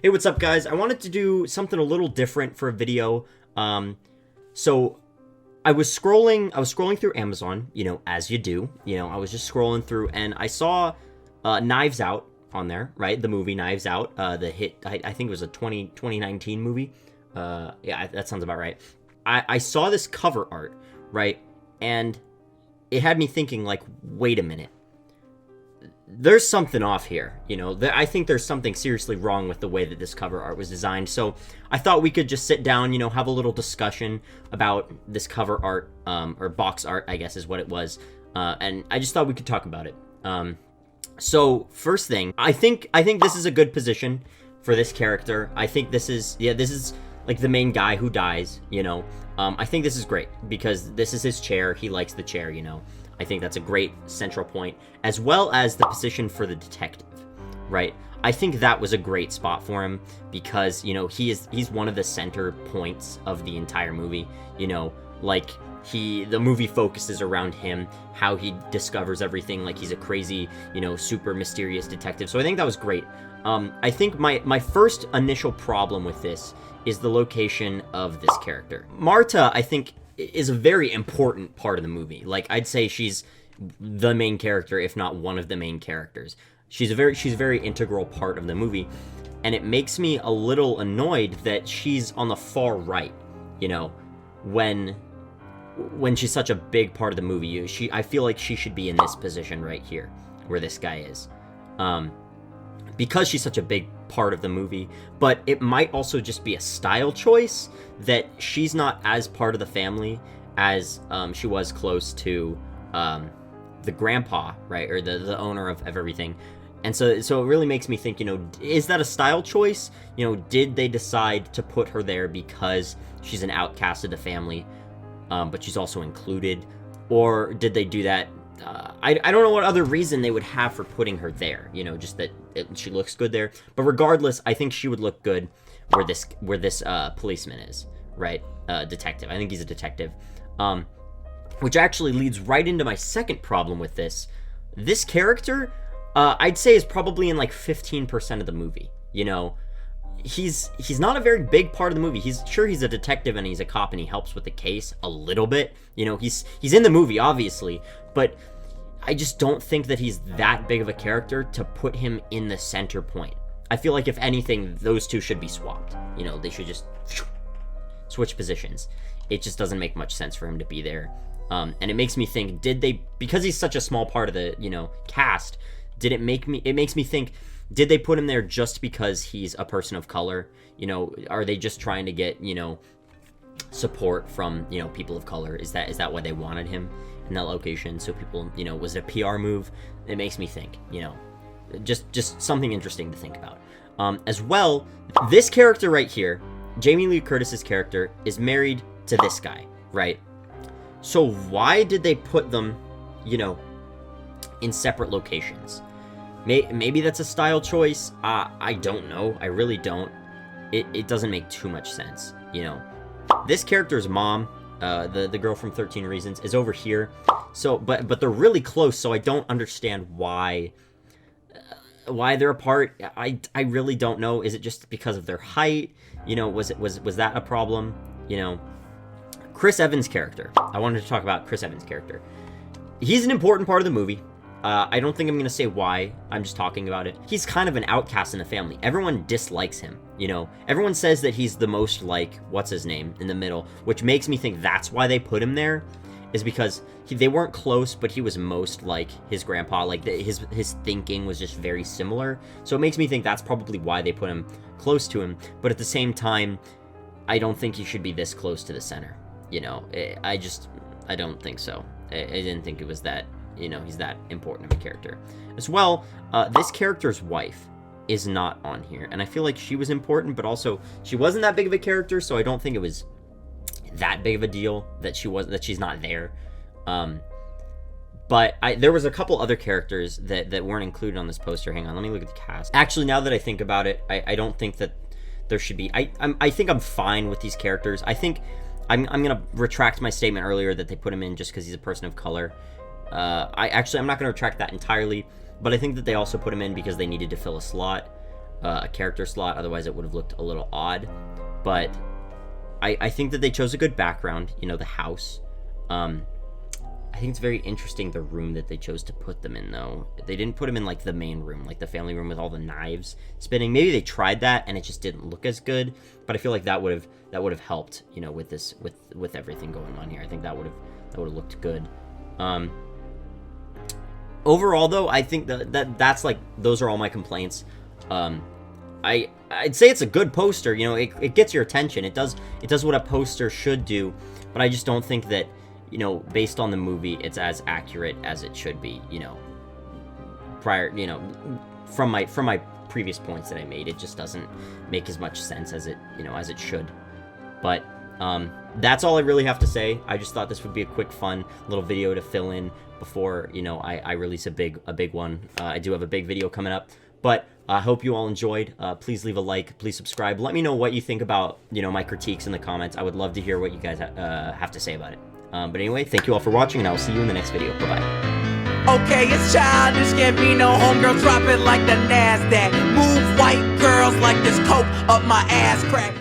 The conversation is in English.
Hey, what's up, guys? I wanted to do something a little different for a video. So I was scrolling through Amazon, as you do. I was just scrolling through and I saw Knives Out on there, right? The movie Knives Out, the hit, I think it was a 2019 movie. Yeah, that sounds about right. I saw this cover art, right? And it had me thinking, like, wait a minute. There's something off here, I think there's something seriously wrong with the way that this cover art was designed. So I thought we could just sit down, have a little discussion about this cover art, or box art, I guess is what it was. And I just thought we could talk about it. So first thing, I think this is a good position for this character. I think this is like the main guy who dies, I think this is great because this is his chair. He likes the chair, I think that's a great central point, as well as the position for the detective, right? I think that was a great spot for him because, he's one of the center points of the entire movie, the movie focuses around him, how he discovers everything, like he's a crazy, super mysterious detective. So I think that was great. I think my first initial problem with this is the location of this character. Marta, I think, is a very important part of the movie. Like, I'd say she's the main character, if not one of the main characters. She's a very integral part of the movie, and it makes me a little annoyed that she's on the far right, when she's such a big part of the movie. I feel like she should be in this position right here, where this guy is. Because she's such a big part of the movie, but it might also just be a style choice that she's not as part of the family as she was close to the grandpa, right, or the owner of everything. And so it really makes me think, is that a style choice? Did they decide to put her there because she's an outcast of the family, but she's also included, or did they do that? I don't know what other reason they would have for putting her there, just that she looks good there. But regardless, I think she would look good where this policeman is, right? Detective. I think he's a detective. Which actually leads right into my second problem with this. This character, I'd say, is probably in like 15% of the movie. He's not a very big part of the movie. He's a detective and he's a cop and he helps with the case a little bit. He's in the movie, obviously, but I just don't think that he's that big of a character to put him in the center point. I feel like if anything, those two should be swapped. They should just switch positions. It just doesn't make much sense for him to be there. And it makes me think, because he's such a small part of the, cast, it makes me think, did they put him there just because he's a person of color? Are they just trying to get, support from, people of color? Is that why they wanted him in that location? So people, was it a PR move? It makes me think, just something interesting to think about. As well, this character right here, Jamie Lee Curtis's character, is married to this guy, right? So why did they put them, in separate locations? Maybe that's a style choice. I don't know. I really don't. It doesn't make too much sense, This character's mom, the girl from 13 Reasons, is over here. So, but they're really close, so I don't understand why they're apart. I really don't know. Is it just because of their height? Was that a problem? Chris Evans' character. I wanted to talk about Chris Evans' character. He's an important part of the movie. I don't think I'm going to say why. I'm just talking about it. He's kind of an outcast in the family. Everyone dislikes him, Everyone says that he's the most like, what's his name, in the middle, which makes me think that's why they put him there, is because they weren't close, but he was most like his grandpa. Like, his thinking was just very similar. So it makes me think that's probably why they put him close to him. But at the same time, I don't think he should be this close to the center. I don't think so. I didn't think it was that, he's that important of a character. As well, this character's wife is not on here, and I feel like she was important, but also she wasn't that big of a character, so I don't think it was that big of a deal that she's not there. But there was a couple other characters that weren't included on this poster. Hang on, let me look at the cast. Actually, now that I think about it, I don't think that there should be. I think I'm fine with these characters. I think I'm gonna retract my statement earlier that they put him in just because he's a person of color. I'm not gonna retract that entirely, but I think that they also put him in because they needed to fill a slot. a character slot. Otherwise, it would have looked a little odd. But I think that they chose a good background. You know, the house. I think it's very interesting the room that they chose to put them in, though. They didn't put them in like the main room, like the family room with all the knives spinning. Maybe they tried that and it just didn't look as good. But I feel like that would have helped, you know, with this with everything going on here. I think that would have looked good. Overall, though, I think that's like, those are all my complaints. I'd say it's a good poster. You know, it gets your attention. It does what a poster should do, but I just don't think that, you know, based on the movie, it's as accurate as it should be. You know, from my previous points that I made, it just doesn't make as much sense as it should. But that's all I really have to say. I just thought this would be a quick, fun little video to fill in before, you know, I release a big one. I do have a big video coming up, but I hope you all enjoyed. Please leave a like, please subscribe. Let me know what you think about, you know, my critiques in the comments. I would love to hear what you guys have to say about it. But anyway, thank you all for watching, and I will see you in the next video. Bye-bye. Okay, it's childish, can't be no homegirl, drop it like the NASDAQ. Move white girls like this coke up my ass crack.